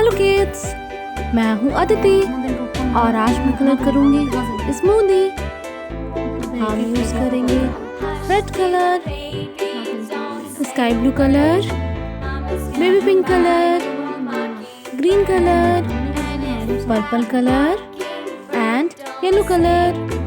Hello kids, मैं हूँ अदिति और आज मैं कलर करूँगी स्मूदी। हम यूज़ करेंगे red colour, sky blue colour, baby pink colour, green colour, purple colour and yellow colour.